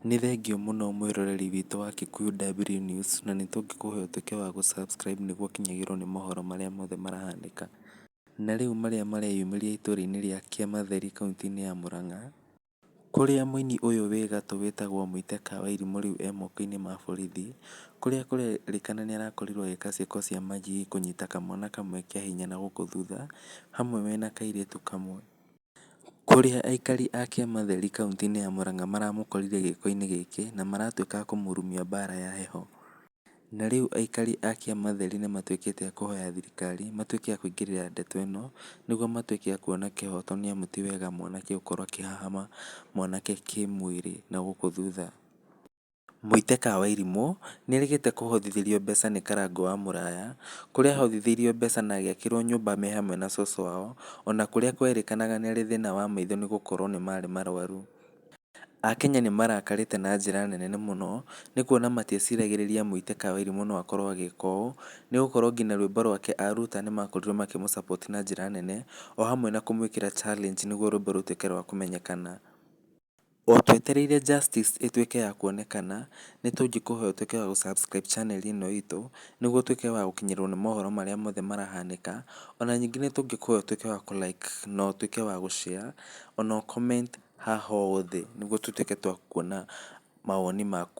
Nĩ thengiũ mũno mwĩroreri witũ wa Kikuyu W News, na nĩ tũngĩkũhe ũtuĩke wa gũ subscribe nĩguo ũkinyagĩrwo nĩ mohoro marĩa mothe marahanĩka. Na rĩu marĩa mareyumĩria itũra-inĩ rĩa Kĩamatheri kaũntĩ-inĩ ya Mũrang'a, kũrĩa mũini ũyũ wĩ gatũ wĩtagwo Muite Ka Wairimu rĩu e moko-inĩ ma borithi, kũrĩa kũrerĩkana nĩ arakorirwo agĩka ciĩko cia magigi kũnyita kamwana kamwe kiahinya na gũkũ thutha, hamwe mena kairĩtu kamwe. Kũrĩa aikari a Kĩamatheri kaũntĩ-inĩ ya Mũrang'a maramũkorire gĩko-inĩ gĩkĩ na maratuĩka a kũmũrumia mbara ya heho. Na rĩu aikari a Kĩamatheri nĩ matuĩkĩte a kũhoya thirikari matuĩke a kũingĩrĩra ndeto ĩno, nĩguo matuĩke a kuona kĩhoto, nĩ amu ti wega mwanake gũkorwo akĩhahama mwanake kĩmwĩrĩ na gũkũ thutha. Muite Ka Wairimu nĩ erĩgĩte kũhotithĩrio mbeca nĩ Karangũ wa Mũraya, kũrĩa ahotithĩirio mbeca na agĩakĩrwo nyũmba me hamwe na cũcũ wao, ona kũrĩa kwerĩkanaga nĩ arĩ thĩna wa maitho nĩ gũkorwo nĩ marĩ marwaru. Akenya nĩ marakarĩte na njĩra nene mũno, nĩ kuona matieciragĩrĩria Muite Ka Wairimu no akorwo agĩka ũũ, nĩ gũkorwo nginya rwĩmbo rwake aruta nĩ makorirwo makĩmũ support na njĩra nene, o hamwe na kũmwĩkĩra challenge nĩguo rwĩmbo rũtuĩke rwa kũmenyekana. O twetereire justice ĩtuĩke ya kuonekana, nĩ tũngĩkũhoya ũtuĩke wa gũ subscribe channel ĩno itũ, nĩguo ũtuĩke wa gũkinyĩrwo nĩ mohoro marĩa mothe marahanĩka, ona ningĩ nĩ tũngĩkũhoya ũtuĩke wa kũ like na ũtuĩke wa gũ share, ona ũ comment haha ũũ thĩ, nĩguo tũtuĩke twa kuona mawoni maku.